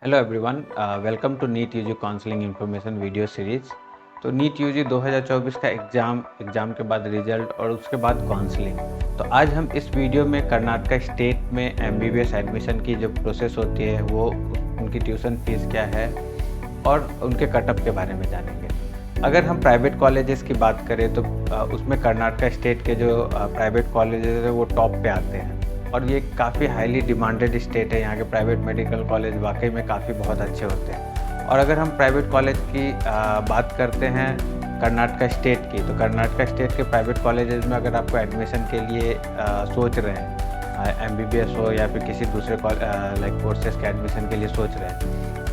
Hello everyone, welcome to NEET UG counselling information video series. तो NEET UG 2024 का exam के बाद result और उसके बाद काउंसलिंग। तो आज हम इस वीडियो में कर्नाटक स्टेट में एमबीबीएस एडमिशन की जो प्रोसेस होती है वो उनकी ट्यूशन फीस क्या है और उनके कटअप के बारे में जानेंगे। अगर हम प्राइवेट कॉलेजेस की बात करें तो उसमें कर्नाटक स्टेट के जो प्राइवेट कॉलेजेस है वो टॉप पे आते हैं और ये काफ़ी हाईली डिमांडेड स्टेट है। यहाँ के प्राइवेट मेडिकल कॉलेज वाकई में काफ़ी बहुत अच्छे होते हैं। और अगर हम प्राइवेट कॉलेज की बात करते हैं कर्नाटक स्टेट की, तो कर्नाटक स्टेट के प्राइवेट कॉलेजेस में अगर आपको एडमिशन के लिए सोच रहे हैं, एमबीबीएस हो या फिर किसी दूसरे लाइक कोर्सेज के एडमिशन के लिए सोच रहे हैं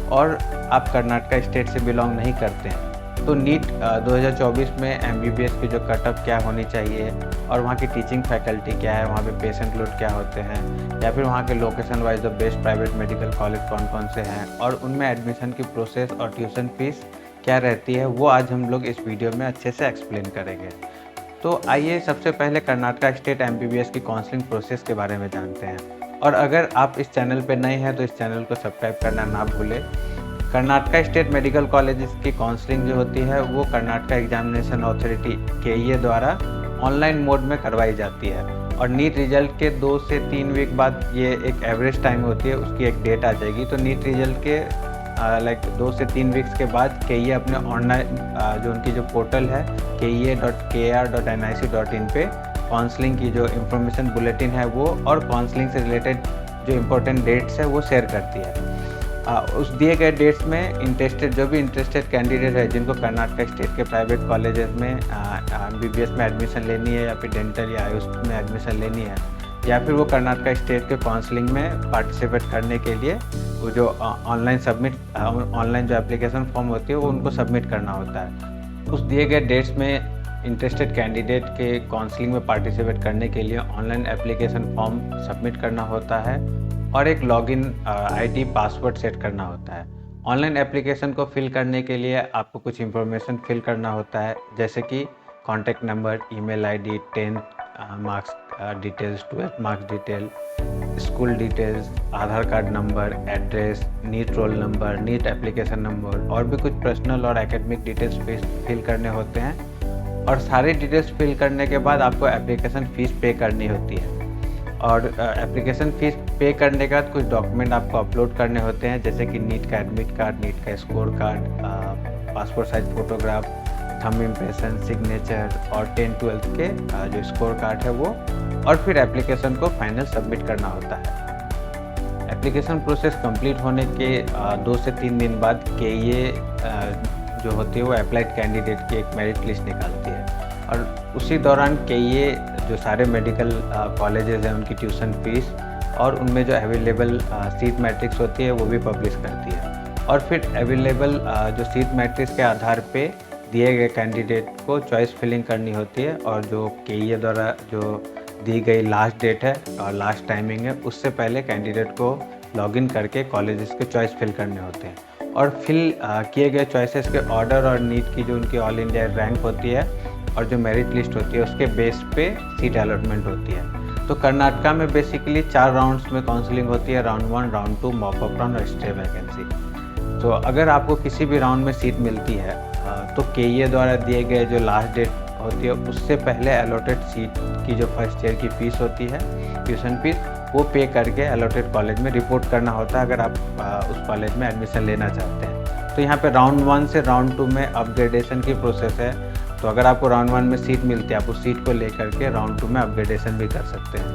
और आप कर्नाटक स्टेट से बिलोंग नहीं करते हैं, तो नीट 2024 में एमबीबीएस की जो कटअप क्या होनी चाहिए और वहाँ की टीचिंग फैकल्टी क्या है, वहाँ पे पेशेंट लोड क्या होते हैं, या फिर वहाँ के लोकेशन वाइज जो बेस्ट प्राइवेट मेडिकल कॉलेज कौन कौन से हैं और उनमें एडमिशन की प्रोसेस और ट्यूशन फीस क्या रहती है, वो आज हम लोग इस वीडियो में अच्छे से एक्सप्लेन करेंगे। तो आइए सबसे पहले कर्नाटक स्टेट एमबीबीएस की काउंसलिंग प्रोसेस के बारे में जानते हैं। और अगर आप इस चैनल पर नए हैं तो इस चैनल को सब्सक्राइब करना ना भूलें। कर्नाटक स्टेट मेडिकल कॉलेजेस की काउंसलिंग जो होती है वो कर्नाटक एग्जामिनेशन अथॉरिटी केईए द्वारा ऑनलाइन मोड में करवाई जाती है और नीट रिजल्ट के 2 से 3 वीक बाद ये एक एवरेज टाइम होती है, उसकी एक डेट आ जाएगी। तो नीट रिजल्ट के 2 से 3 वीक्स के बाद केईए अपने ऑनलाइन जो उनकी जो पोर्टल है ke.kr.nic.in पे काउंसलिंग की जो इन्फॉर्मेशन बुलेटिन है वो और काउंसलिंग से रिलेटेड जो इम्पोर्टेंट डेट्स है वो शेयर करती है। उस दिए गए डेट्स में जो भी इंटरेस्टेड कैंडिडेट है जिनको कर्नाटक स्टेट के प्राइवेट कॉलेजेस में एमबीबीएस में एडमिशन लेनी है या फिर डेंटल या आयुष में एडमिशन लेनी है या फिर वो कर्नाटक स्टेट के काउंसलिंग में पार्टिसिपेट करने के लिए वो जो ऑनलाइन जो एप्लीकेशन फॉर्म होती है वो उनको सबमिट करना होता है। उस दिए गए डेट्स में इंटरेस्टेड कैंडिडेट के काउंसलिंग में पार्टिसिपेट करने के लिए ऑनलाइन एप्लीकेशन फॉर्म सबमिट करना होता है और एक लॉगिन आईडी पासवर्ड सेट करना होता है। ऑनलाइन एप्लीकेशन को फिल करने के लिए आपको कुछ इन्फॉर्मेशन फिल करना होता है, जैसे कि contact number, email ID, 10th marks details, 12th marks detail, school details, Aadhaar card number, address, NEET roll number, NEET application number और भी कुछ पर्सनल और एकेडमिक डिटेल्स फिल करने होते हैं। और सारे डिटेल्स फिल करने के बाद आपको एप्लीकेशन फ़ीस पे करनी होती है और एप्लीकेशन फ़ीस पे करने के बाद कुछ डॉक्यूमेंट आपको अपलोड करने होते हैं, जैसे कि नीट का एडमिट कार्ड, नीट का score card, passport size photograph, thumb impression, signature और 10th-12th के जो स्कोर कार्ड है वो, और फिर एप्लीकेशन को फाइनल सबमिट करना होता है। एप्लीकेशन प्रोसेस कंप्लीट होने के 2 से 3 दिन बाद केईए जो होती है वो अप्लाइड कैंडिडेट की एक मेरिट लिस्ट निकालती है और उसी दौरान केईए जो सारे मेडिकल कॉलेजेस हैं उनकी ट्यूशन फीस और उनमें जो अवेलेबल सीट मैट्रिक्स होती है वो भी पब्लिश करती है। और फिर अवेलेबल जो सीट मैट्रिक्स के आधार पे दिए गए कैंडिडेट को चॉइस फिलिंग करनी होती है और जो केईए द्वारा जो दी गई लास्ट डेट है और लास्ट टाइमिंग है उससे पहले कैंडिडेट को लॉगिन करके कॉलेजेस के चॉइस फिल करने होते हैं और फिल किए गए चॉइसेस के ऑर्डर और नीट की जो उनकी ऑल इंडिया रैंक होती है और जो मेरिट लिस्ट होती है उसके बेस पे सीट अलॉटमेंट होती है। तो कर्नाटका में बेसिकली 4 राउंड्स में काउंसलिंग होती है, राउंड 1, राउंड 2, मॉपअप राउंड और स्टे वैकेंसी। तो अगर आपको किसी भी राउंड में सीट मिलती है तो केईए द्वारा दिए गए जो लास्ट डेट होती है उससे पहले अलॉटेड सीट की जो फर्स्ट ईयर की फ़ीस होती है, ट्यूशन फीस, वो पे करके अलॉटेड कॉलेज में रिपोर्ट करना होता है अगर आप उस कॉलेज में एडमिशन लेना चाहते हैं। तो यहाँ पे राउंड 1 से राउंड 2 में अपग्रेडेशन की प्रोसेस है। तो अगर आपको राउंड 1 में सीट मिलती है आप उस सीट को लेकर के राउंड 2 में अपग्रेडेशन भी कर सकते हैं,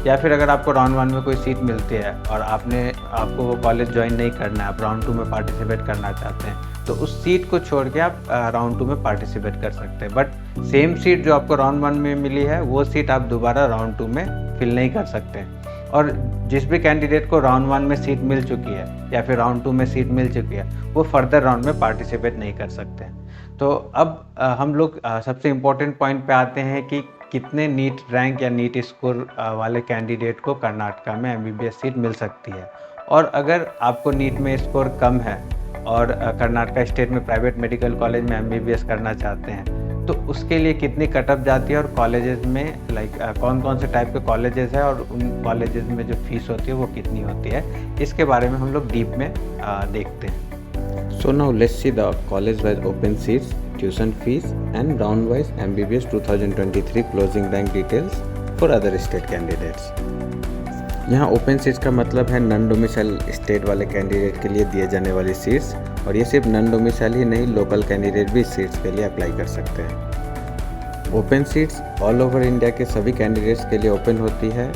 या फिर अगर आपको राउंड 1 में कोई सीट मिलती है और आपको वो कॉलेज ज्वाइन नहीं करना है, आप राउंड 2 में पार्टिसिपेट करना चाहते हैं, तो उस सीट को छोड़ के आप राउंड 2 में पार्टिसिपेट कर सकते हैं। बट सेम सीट जो आपको राउंड 1 में मिली है वो सीट आप दोबारा राउंड 2 में फिल नहीं कर सकते हैं। और जिस भी कैंडिडेट को राउंड 1 में सीट मिल चुकी है या फिर राउंड 2 में सीट मिल चुकी है वो फर्दर राउंड में पार्टिसिपेट नहीं कर सकते हैं। तो अब हम लोग सबसे इम्पोर्टेंट पॉइंट पे आते हैं कि कितने नीट रैंक या नीट स्कोर वाले कैंडिडेट को कर्नाटका में एमबीबीएस सीट मिल सकती है। और अगर आपको नीट में स्कोर कम है और कर्नाटका स्टेट में प्राइवेट मेडिकल कॉलेज में एमबीबीएस करना चाहते हैं तो उसके लिए कितनी कट ऑफ जाती है और कॉलेजेस में लाइक कौन कौन से टाइप के कॉलेजेस हैं और उन कॉलेजेस में जो फीस होती है वो कितनी होती है, इसके बारे में हम लोग डीप में देखते हैं। So now let's see the college-wise open seats, tuition fees and round-wise MBBS 2023 closing rank details for other state candidates. यहाँ ओपन सीट्स का मतलब है नॉन डोमिसाइल स्टेट वाले कैंडिडेट के लिए दिए जाने वाली सीट्स, और ये सिर्फ नॉन डोमिसाइल ही नहीं, लोकल कैंडिडेट भी सीट्स के लिए अप्लाई कर सकते हैं। Open seats all over India के सभी कैंडिडेट्स के लिए ओपन होती है,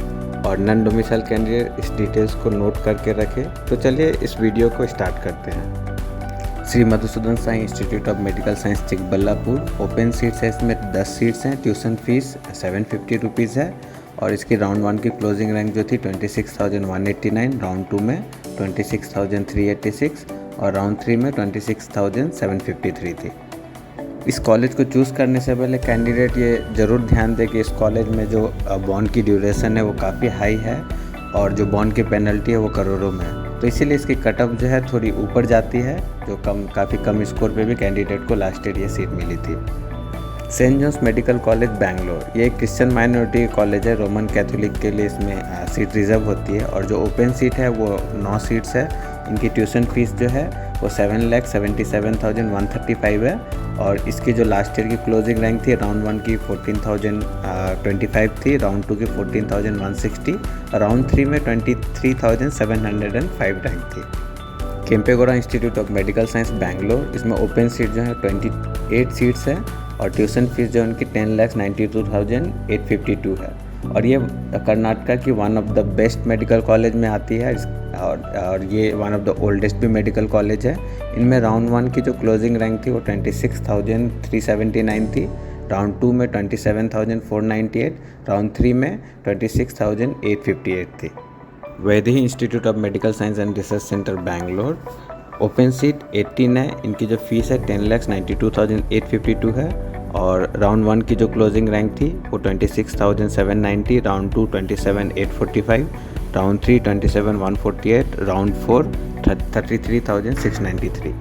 और नॉन डोमिसाइल कैंडिडेट इस डिटेल्स को नोट करके रखें। तो चलिए इस वीडियो को स्टार्ट करते हैं। Shri Madhusudan Sai institute of medical science Chikballapur open seats है, इसमें 10 सीट्स हैं। ट्यूशन फीस 750 रुपीज़ है, और इसकी राउंड 1 की क्लोजिंग रैंक जो थी 26,189, राउंड 2 में 26,386 और राउंड 3 में 26,753 थी। इस कॉलेज को चूज़ करने से पहले कैंडिडेट ये ज़रूर ध्यान दे कि इस कॉलेज में जो बॉन्ड की ड्यूरेशन है वो काफ़ी हाई है, और जो बॉन्ड की पेनल्टी है वो करोड़ों में है। तो इसीलिए इसकी कटअप जो है थोड़ी ऊपर जाती है, जो काफ़ी कम स्कोर पे भी कैंडिडेट को लास्ट ईयर ये सीट मिली थी। Saint John's medical college Bangalore, ये एक क्रिश्चियन माइनॉरिटी कॉलेज है। रोमन कैथोलिक के लिए इसमें सीट रिजर्व होती है, और जो ओपन सीट है वो 9 सीट्स है। इनकी ट्यूशन फीस जो है वो 7,77,135 है, और इसकी जो लास्ट ईयर की क्लोजिंग रैंक थी राउंड 1 की 14,025 थी, राउंड 2 की 14,160, राउंड 3 में 23,705 रैंक थी। Kempegowda institute of medical science Bangalore, इसमें ओपन सीट जो है 28 सीट्स है, और ट्यूशन फीस जो उनकी 10,92,852 है, और ये कर्नाटका की one of the best medical college में आती है, और ये वन ऑफ द ओल्डेस्ट भी मेडिकल कॉलेज है। इनमें राउंड 1 की जो क्लोजिंग रैंक थी वो 26,379 थी, राउंड 2 में 27,498, राउंड 3 में 26,858 थी। Vaidehi institute of medical science and research centre Bangalore, open seat 18 है। इनकी जो फीस है 10,92,852 है, और राउंड 1 की जो क्लोजिंग रैंक थी वो 26,790, round 2 27,845, round 3 27,148, round 4 33,693।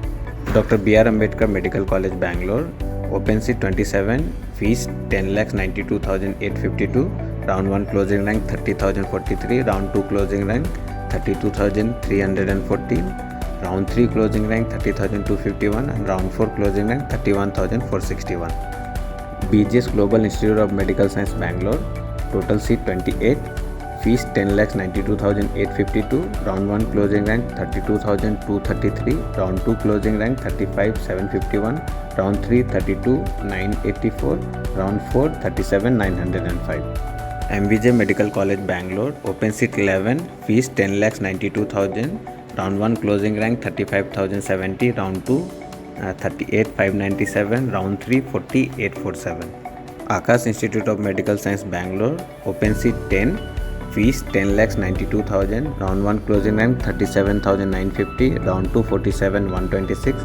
Doctor BR Ambedkar medical college Bangalore, open seat 27, fees 10,92,852, round 1 closing rank 30,043, round 2 closing rank 32,314, round 3 closing rank 30,251 and round 4 closing rank 31,461। BGS global institute of medical science Bangalore, total seat 28, fees 10,92,852, round 1 closing rank 32,233, round 2 closing rank 35,751, round 3 32,984, round 4 37,905। MVJ medical college Bangalore, open seat 11, fees 10,92,000, round 1 closing rank 35,070, round 2 38,597, round 3 40,847। Akash institute of medical science Bangalore, open seat 10, fees 10,92,000, round 1 closing rank 37,950, round 2 47,126,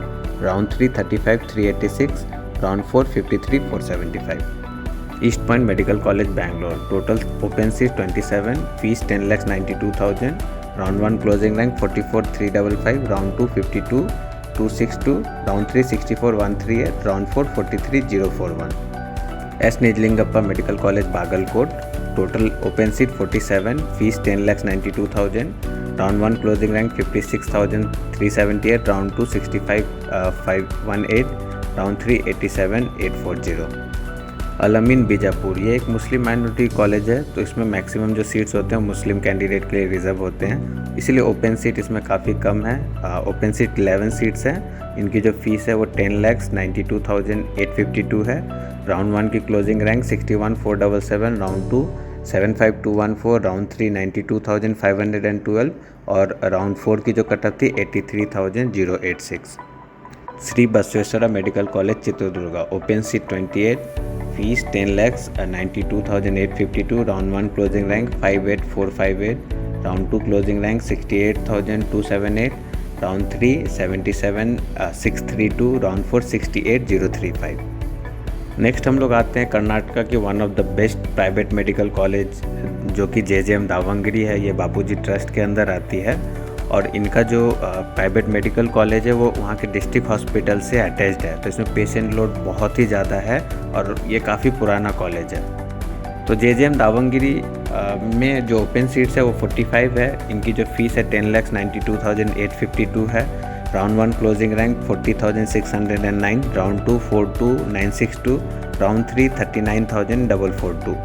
round 3 35,386, round 4 53,475। East point medical college Bangalore, total open seat 27, fees 10,92,000, round 1 closing rank 44,355, round 2 52,262, round 3 64,138, round 4 43,041। S Nijalingappa medical college Bagalkot, total open seat 47, fees 10,92,000, round 1 closing rank 56,378, round 2 65,518, round 3 87,840। Al-Ameen Bijapur, ये एक मुस्लिम minority college है, तो इसमें maximum जो seats होते हैं मुस्लिम candidate के लिए रिजर्व होते हैं, इसीलिए ओपन सीट इसमें काफ़ी कम है। ओपन सीट 11 सीट्स हैं। इनकी जो फीस है वो 10,92,852 है। राउंड 1 की क्लोजिंग रैंक 61,477, राउंड 2 75,214, राउंड 3 92,512 और राउंड 4 की जो कटअप थी 83,086। Shri Basaveshwara medical college Chitradurga, open seat 28, fees 10,92,852, round 1 closing rank 58,458, round 2 closing rank 68,278, round 3 77,632, round 4 68,035। Next हम लोग आते हैं कर्नाटका की one of the best private medical college जो कि JJM दावंगरी है। ये बापूजी ट्रस्ट के अंदर आती है और इनका जो प्राइवेट मेडिकल कॉलेज है वो वहाँ के डिस्ट्रिक्ट हॉस्पिटल से अटैच्ड है, तो इसमें पेशेंट लोड बहुत ही ज़्यादा है और ये काफ़ी पुराना कॉलेज है। तो JJM दावणगिरी में जो ओपन सीट्स है वो 45 है। इनकी जो फीस है 10,92,852 है। Round 1 closing rank 40,609, round 2 42,962, round 3 39,442।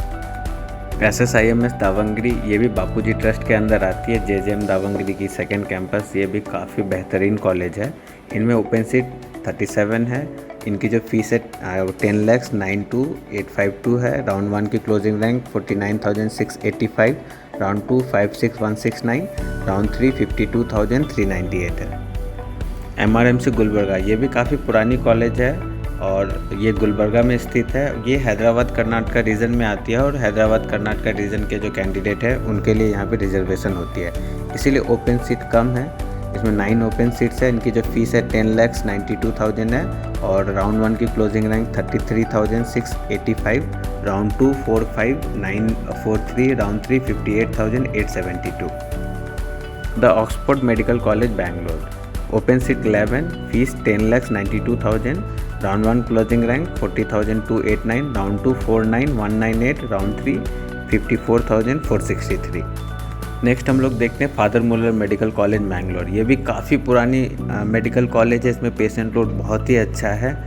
SSIMS Davangere ये भी बापूजी ट्रस्ट के अंदर आती है। JJM दावणगिरी की सेकेंड कैंपस, ये भी काफ़ी बेहतरीन कॉलेज है। इनमें ओपन सीट 37 है। इनकी जो फीस है 10,92,852 है। राउंड 1 की क्लोजिंग रैंक 49,685, राउंड 2 56,169, राउंड 3 52,398 है। MRMC गुलबर्गा ये भी काफ़ी पुरानी कॉलेज है और ये गुलबर्गा में स्थित है। ये हैदराबाद कर्नाटका रीजन में आती है और हैदराबाद कर्नाटका रीजन के जो कैंडिडेट है उनके लिए यहाँ पे रिजर्वेशन होती है, इसीलिए ओपन सीट कम है। इसमें 9 ओपन सीट्स है। इनकी जो फीस है 10,92,000 है और राउंड 1 की closing rank 33,685, round 2 45,943, round 3 58,872। The Oxford medical college Bangalore, open seat 11, fees 10,92,000, round 1 closing rank 40,289, round 2 49,198, round 3 54,463। Next हम लोग देखते हैं फादर मुller मेडिकल कॉलेज मैंगलोर। ये भी काफ़ी पुरानी मेडिकल कॉलेज है। इसमें पेशेंट लोड बहुत ही अच्छा है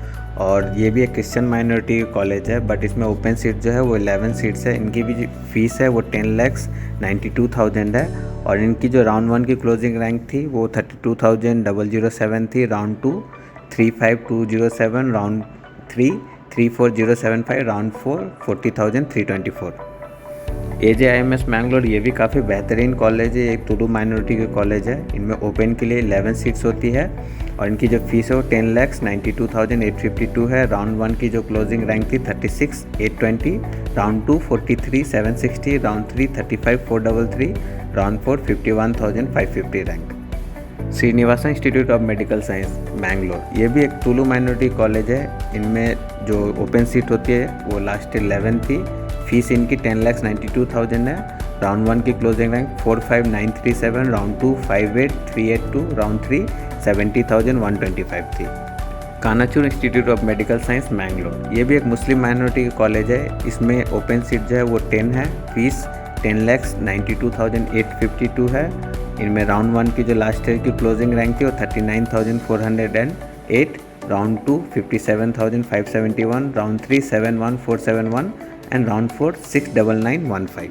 और ये भी एक क्रिश्चियन माइनॉरिटी कॉलेज है, बट इसमें ओपन सीट जो है वो 11 सीट्स है। इनकी भी फीस है वो 10,92,000 है और इनकी जो राउंड 1 की क्लोजिंग रैंक थी वो 32,007 थी, round 2 35,207, round 3 34,075, round 4 40,324। AJIMS Mangalore ये भी काफ़ी बेहतरीन कॉलेज है। एक तुलु माइनॉरिटी के कॉलेज है। इनमें ओपन के लिए 11 सीट्स होती है और इनकी जो फीस है वो 10,92,852 है। राउंड 1 की जो क्लोजिंग रैंक थी 36,820, round 2 43,760, round 3 35,433, round 4 51,550 rank. Srinivasan institute of medical science Mangalore ये भी एक तुलु माइनॉरिटी कॉलेज है। इनमें जो ओपन सीट होती है वो लास्ट 11 थी। फीस इनकी 10,92,000 है। राउंड 1 की क्लोजिंग रैंक 45,937, राउंड 2 58,382, राउंड 3 70,125 थी। Kanachur institute of medical science Mangalore ये भी एक मुस्लिम माइनॉरिटी कॉलेज है। इसमें ओपन सीट जो है वो 10 है। फीस 10,92,852 है। इनमें राउंड 1 की जो लास्ट ईयर की क्लोजिंग रैंक थी वो 39,408, round 2 57,571, round 3 71,471 and round 4 69915।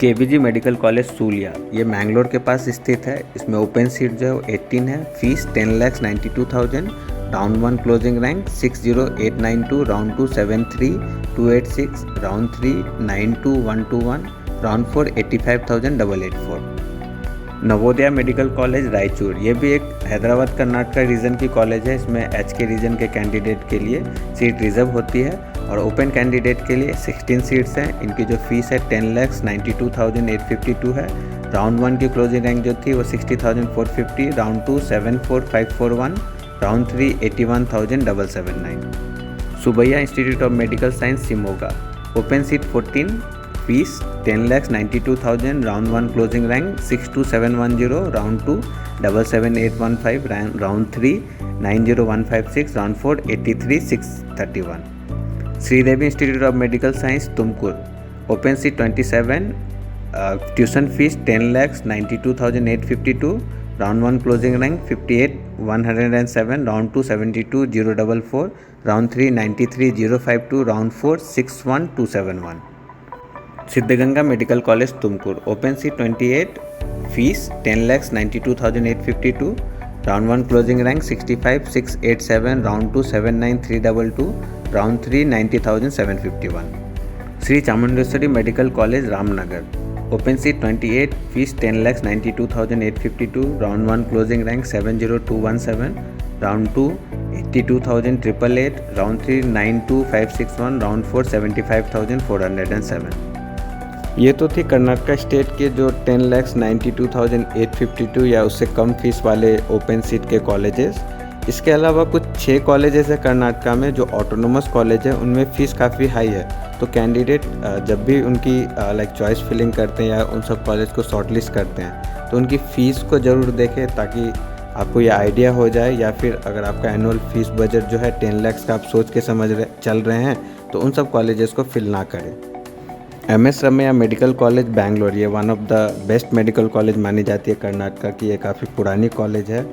KBG medical college Sullia ये मैंगलोर के पास स्थित है। इसमें ओपन सीट जो है वो 18 है। Fees 10,92,000, round 1 closing rank 60,892, round 2 73,286, round 3 92,121, round 4 85,884। Navodaya medical college Raichur ये भी एक हैदराबाद कर्नाटका रीजन की कॉलेज है। इसमें HK रीजन के कैंडिडेट के लिए सीट रिजर्व होती है और ओपन कैंडिडेट के लिए 16 सीट्स हैं। इनकी जो फीस है 10,92,852 है। राउंड 1 की क्लोजिंग रैंक जो थी वो 60,450, round 2 74,541, round 3 81,779। Subbaiah institute of medical science Shimoga open seat 14, fees 10,92,000, round 1 closing rank 62,710, round 2 77,815, round 3 90,156, round 4 83,631। Sridevi institute of medical science Tumkur open seat 27, tuition fees 10,92,852, round 1 closing rank 58,107, round 2 72,044, round 3 93,052, round 4 61,271। Siddaganga medical college Tumkur open seat 28, fees 10,92,852, round 1 closing rank 65,687, round 2 79,322, round 3 90,751। Shri Chamundeshwari medical college Ramnagar open seat 28, fees 10,92,852, round 1 closing rank 70,217, round 2 82,888, round 3 92,561, round 4 75,407। ये तो थी Karnataka state के जो 10,92,852 या उससे कम fees वाले open seat के colleges. इसके अलावा कुछ 6 कॉलेजेस है कर्नाटका में जो ऑटोनोमस कॉलेज है, उनमें फ़ीस काफ़ी हाई है। तो कैंडिडेट जब भी उनकी चॉइस फिलिंग करते हैं या उन सब कॉलेज को शॉर्टलिस्ट करते हैं तो तो उनकी फ़ीस को ज़रूर देखें ताकि आपको ये आइडिया हो जाए, या फिर अगर आपका एनुअल फीस बजट जो है 10 लाख का आप सोच के चल रहे हैं तो उन सब कॉलेजेस को फिल ना करें। MS Ramaiah medical college Bangalore, ये one of the best medical college मानी जाती है कर्नाटका की। ये काफ़ी पुरानी कॉलेज है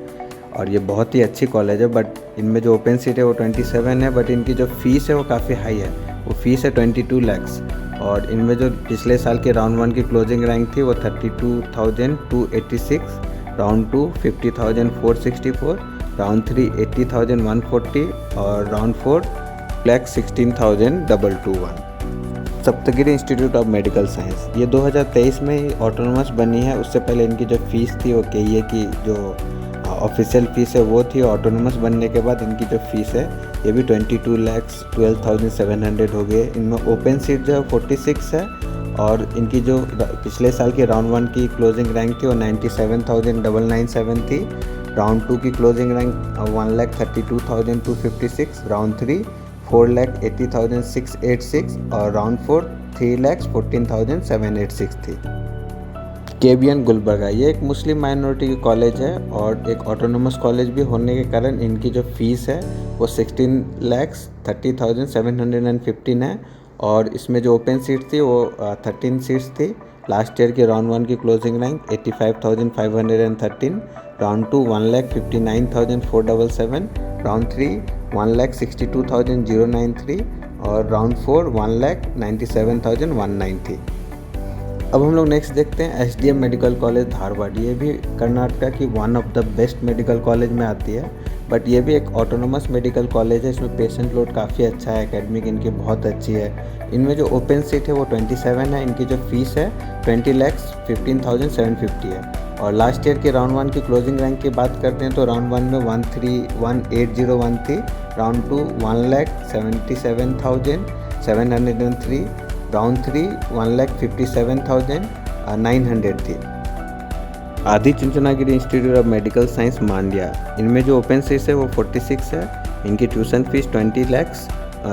और ये बहुत ही अच्छी कॉलेज है, बट इनमें जो ओपन सीट है वो 27 है, बट इनकी जो फ़ीस है वो काफ़ी हाई है। वो फ़ीस है 22 lakhs, और इनमें जो पिछले साल के राउंड 1 की क्लोजिंग रैंक थी वो 32,286, राउंड 2 50,464, राउंड 3 80,140 और round 4 16,221। Saptagiri institute of medical science, ये 2023 में ही ऑटोनोमस बनी है। उससे पहले इनकी जो फ़ीस थी वो KEA की जो ऑफिशियल फ़ीस है वो थी। ऑटोनोमस बनने के बाद इनकी जो फ़ीस है ये भी 22,12,700 हो गई। इनमें ओपन सीट जो है 46 है, और इनकी जो पिछले साल की राउंड 1 की क्लोजिंग रैंक थी वो 97,997 थी। राउंड 2 की क्लोजिंग रैंक 1,32,256, राउंड 3 4,80,686 और राउंड 4 3,14,786 थी। KBN गुलबर्गा, ये एक मुस्लिम माइनॉरिटी की कॉलेज है और एक ऑटोनोमस कॉलेज भी होने के कारण इनकी जो फ़ीस है वो 16,30,715 है, और इसमें जो ओपन सीट थी वो 13 सीट्स थी। लास्ट ईयर की राउंड 1 की क्लोजिंग रैंक 85,513, राउंड 2 1,59,477, राउंड 3 1,62,093 और राउंड 4 1,97,109 थी। अब हम लोग नेक्स्ट देखते हैं SDM मेडिकल कॉलेज धारवाड़। ये भी कर्नाटका की one of the best medical college में आती है, बट ये भी एक ऑटोनोमस मेडिकल कॉलेज है। इसमें पेशेंट लोड काफ़ी अच्छा है, एकेडमिक इनकी बहुत अच्छी है। इनमें जो ओपन सीट है वो 27 है। इनकी जो फीस है 20,15,750 है, और लास्ट ईयर के राउंड 1 की क्लोजिंग रैंक की बात करते हैं तो राउंड 1 में 1,801 थी, राउंड 2 1,77,703, राउंड 3 1,57,900 थी। Adi Chunchanagiri institute of medical science Mandya, इनमें जो ओपन सीट्स है वो 46 है। इनकी tuition fees 20 lakhs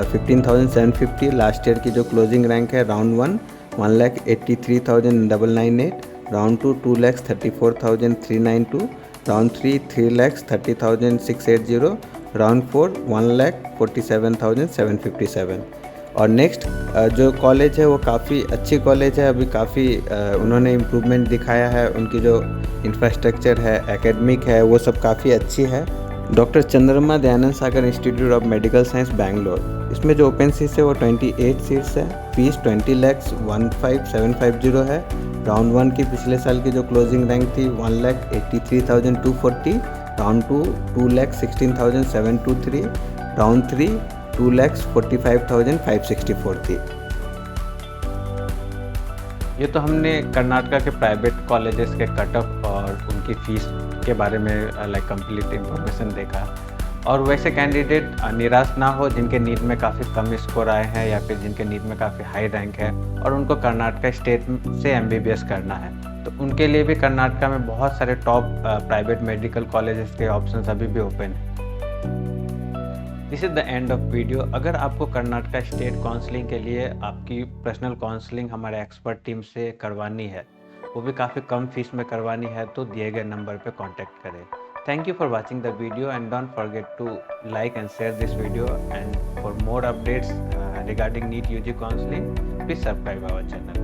15,750। Last year की जो क्लोजिंग रैंक है राउंड 1 1,83,998, राउंड 2 2,34,392, राउंड 3 3,30,680, राउंड 4 1,47,757। और नेक्स्ट जो कॉलेज है वो काफ़ी अच्छी कॉलेज है। अभी काफ़ी उन्होंने इम्प्रूवमेंट दिखाया है। उनकी जो इंफ्रास्ट्रक्चर है, एकेडमिक है, वो सब काफ़ी अच्छी है। Doctor Chandrama Dayanand Sagar institute of medical science Bangalore, इसमें जो ओपन सीट्स है वो 28 सीट्स है। फीस 20,15,750 है। राउंड 1 की पिछले साल की जो क्लोजिंग रैंक थी 1,83,240, राउंड 2 2,16,723, राउंड 3 2,45,564 थी। ये तो हमने कर्नाटका के प्राइवेट कॉलेजेस के कट ऑफ और उनकी फ़ीस के बारे में कंप्लीट इंफॉर्मेशन देखा। और वैसे कैंडिडेट निराश ना हो जिनके नीट में काफ़ी कम स्कोर आए हैं या फिर जिनके नीट में काफ़ी हाई रैंक है और उनको कर्नाटका स्टेट से MBBS करना है, तो उनके लिए भी कर्नाटका में बहुत सारे टॉप प्राइवेट मेडिकल कॉलेजेस के ऑप्शंस अभी भी ओपन हैं। This is the end of video. अगर आपको कर्नाटका स्टेट काउंसलिंग के लिए आपकी पर्सनल काउंसलिंग हमारे एक्सपर्ट टीम से करवानी है, वो भी काफ़ी कम फीस में करवानी है, तो दिए गए नंबर पे कांटेक्ट करें। Thank you for watching the video and don't forget to like and share this video, and for more updates regarding NEET UG counselling please subscribe our channel.